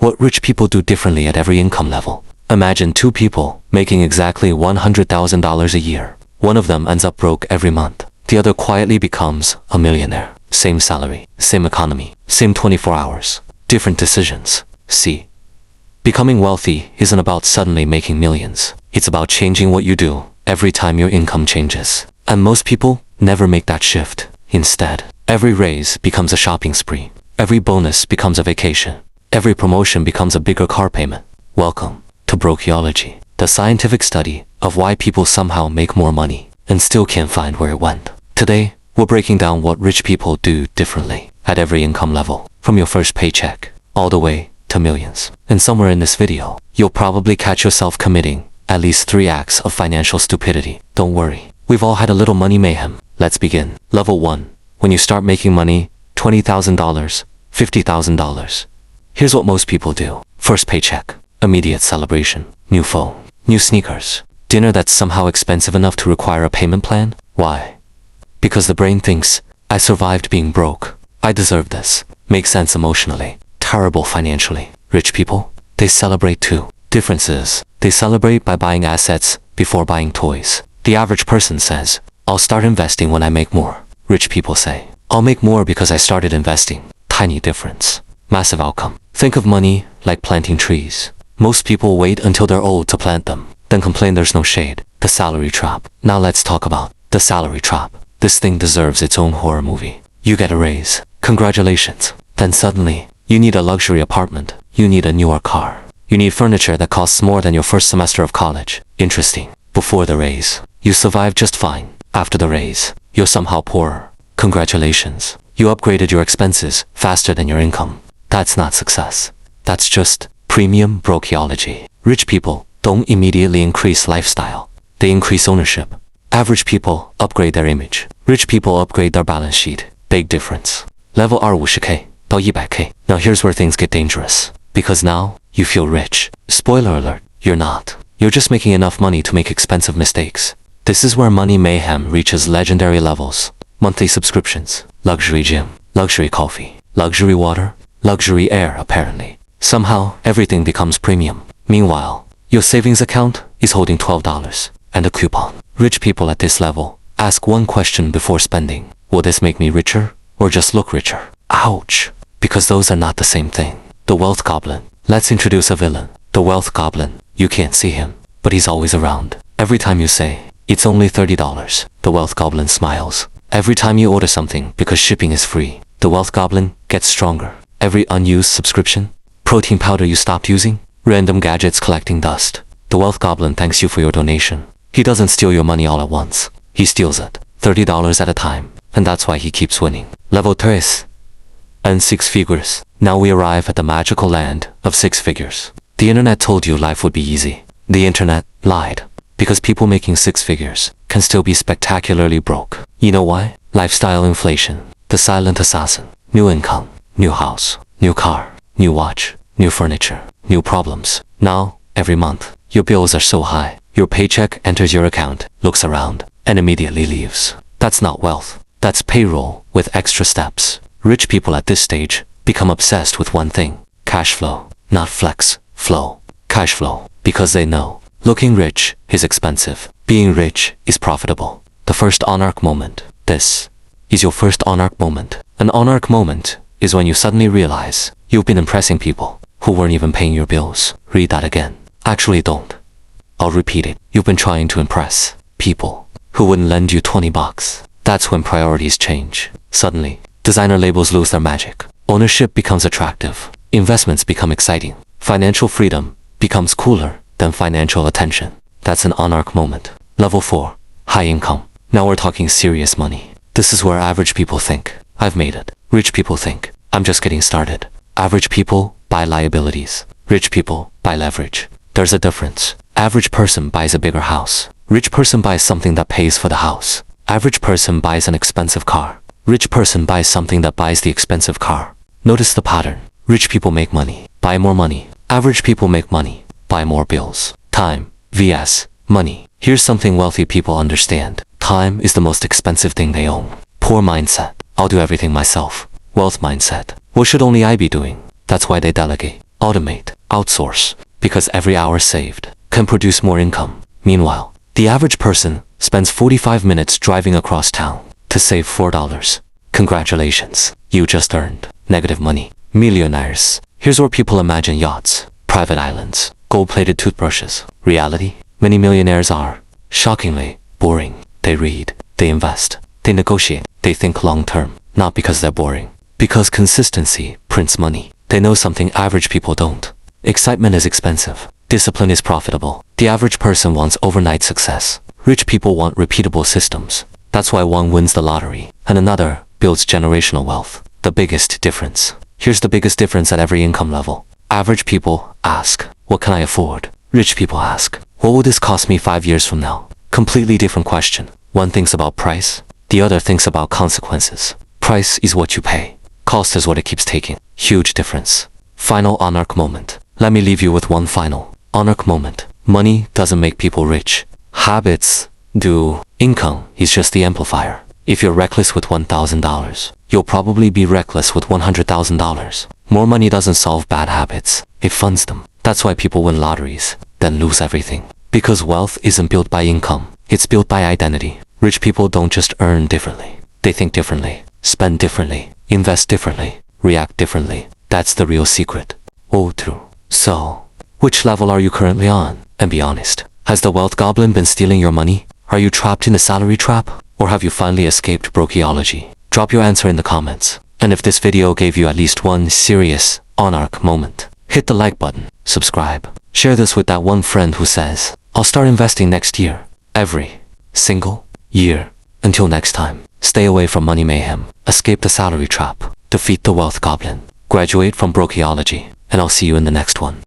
what rich people do differently at every income level. Imagine two people making exactly $100,000 a year. One of them ends up broke every month. The other quietly becomes a millionaire. Same salary, same economy, same 24 hours. Different decisions. See, becoming wealthy isn't about suddenly making millions. It's about changing what you do every time your income changes. And most people never make that shift. Instead, every raise becomes a shopping spree. Every bonus becomes a vacation. Every promotion becomes a bigger car payment. Welcome to Brokeology, the scientific study of why people somehow make more money and still can't find where it went. Today, we're breaking down what rich people do differently at every income level, from your first paycheck all the way to millions. And somewhere in this video, you'll probably catch yourself committing at least 3 acts of financial stupidity. Don't worry, we've all had a little money mayhem. Let's begin. Level 1. When you start making money, $20,000, $50,000. Here's what most people do. First paycheck, immediate celebration, new phone, new sneakers, dinner that's somehow expensive enough to require a payment plan. Why? Because the brain thinks, I survived being broke, I deserve this. Makes sense emotionally, terrible financially. Rich people, they celebrate too. Difference is, they celebrate by buying assets before buying toys. The average person says, I'll start investing when I make more. Rich people say, I'll make more because I started investing. Tiny difference, massive outcome. Think of money like planting trees. Most people wait until they're old to plant them, then complain there's no shade. The salary trap. Now let's talk about the salary trap. This thing deserves its own horror movie. You get a raise. Congratulations. Then suddenly, you need a luxury apartment. You need a newer car. You need furniture that costs more than your first semester of college. Interesting. Before the raise, you survived just fine. After the raise, you're somehow poorer. Congratulations. You upgraded your expenses faster than your income. That's not success. That's just premium brokeology. Rich people don't immediately increase lifestyle. They increase ownership. Average people upgrade their image. Rich people upgrade their balance sheet. Big difference. Level R 50K 到 100K. Now here's where things get dangerous. Because now, you feel rich. Spoiler alert, you're not. You're just making enough money to make expensive mistakes. This is where Money Mayhem reaches legendary levels. Monthly subscriptions, luxury gym, luxury coffee, luxury water, luxury air apparently. Somehow, everything becomes premium. Meanwhile, your savings account is holding $12 and a coupon. Rich people at this level ask one question before spending. Will this make me richer or just look richer? Ouch! Because those are not the same thing. The Wealth Goblin. Let's introduce a villain. The Wealth Goblin. You can't see him, but he's always around. Every time you say, it's only $30, the Wealth Goblin smiles. Every time you order something because shipping is free, the Wealth Goblin gets stronger. Every unused subscription, protein powder you stopped using, random gadgets collecting dust, the Wealth Goblin thanks you for your donation. He doesn't steal your money all at once. He steals it, $30 at a time, and that's why he keeps winning. Level 3. And 6 figures. Now we arrive at the magical land of 6 figures. The internet told you life would be easy. The internet lied. Because people making 6 figures can still be spectacularly broke. You know why? Lifestyle inflation. The silent assassin. New income. New house. New car. New watch. New furniture. New problems. Now, every month, your bills are so high. Your paycheck enters your account, looks around, and immediately leaves. That's not wealth. That's payroll with extra steps. Rich people at this stage become obsessed with one thing. Cash flow. Not flex. Flow. Cash flow. Because they know looking rich is expensive. Being rich is profitable. The first Onarch moment. This is your first Onarch moment. An Onarch moment is when you suddenly realize you've been impressing people who weren't even paying your bills. Read that again. Actually don't. I'll repeat it. You've been trying to impress people who wouldn't lend you $20. That's when priorities change. Suddenly, designer labels lose their magic. Ownership becomes attractive. Investments become exciting. Financial freedom becomes cooler than financial attention. That's an Onarch moment. Level 4. High income. Now we're talking serious money. This is where average people think, I've made it. Rich people think, I'm just getting started. Average people buy liabilities. Rich people buy leverage. There's a difference. Average person buys a bigger house. Rich person buys something that pays for the house. Average person buys an expensive car. Rich person buys something that buys the expensive car. Notice the pattern. Rich people make money, buy more money. Average people make money, buy more bills. Time vs. money. Here's something wealthy people understand. Time is the most expensive thing they own. Poor mindset. I'll do everything myself. Wealth mindset. What should only I be doing? That's why they delegate. automate, outsource, because every hour saved can produce more income. Meanwhile, the average person spends 45 minutes driving across town to save $4. Congratulations, you just earned negative money. Millionaires. Here's where people imagine yachts, private islands, gold-plated toothbrushes. Reality? Many millionaires are, shockingly, boring. They read, they invest, they negotiate, they think long-term. Not because they're boring. Because consistency prints money. They know something average people don't. Excitement is expensive. Discipline is profitable. The average person wants overnight success. Rich people want repeatable systems. That's why one wins the lottery and another builds generational wealth. The biggest difference. Here's the biggest difference at every income level. Average people ask, what can I afford? Rich people ask, what will this cost me 5 years from now? Completely different question. One thinks about price, the other thinks about consequences. Price is what you pay. Cost is what it keeps taking. Huge difference. Final Onarch moment. Let me leave you with one final Onarch moment. Money doesn't make people rich. Habits do. Income is just the amplifier. If you're reckless with $1,000, you'll probably be reckless with $100,000. More money doesn't solve bad habits. It funds them. That's why people win lotteries, then lose everything. Because wealth isn't built by income. It's built by identity. Rich people don't just earn differently. They think differently, spend differently, invest differently, react differently. That's the real secret. Oh, true. So, which level are you currently on? And be honest. Has the Wealth Goblin been stealing your money? Are you trapped in a salary trap? Or have you finally escaped Brokeology? Drop your answer in the comments. And if this video gave you at least one serious Onarch moment, hit the like button, subscribe. Share this with that one friend who says, I'll start investing next year. Every single year. Until next time, stay away from Money Mayhem, escape the salary trap, defeat the Wealth Goblin, graduate from Brokeology, and I'll see you in the next one.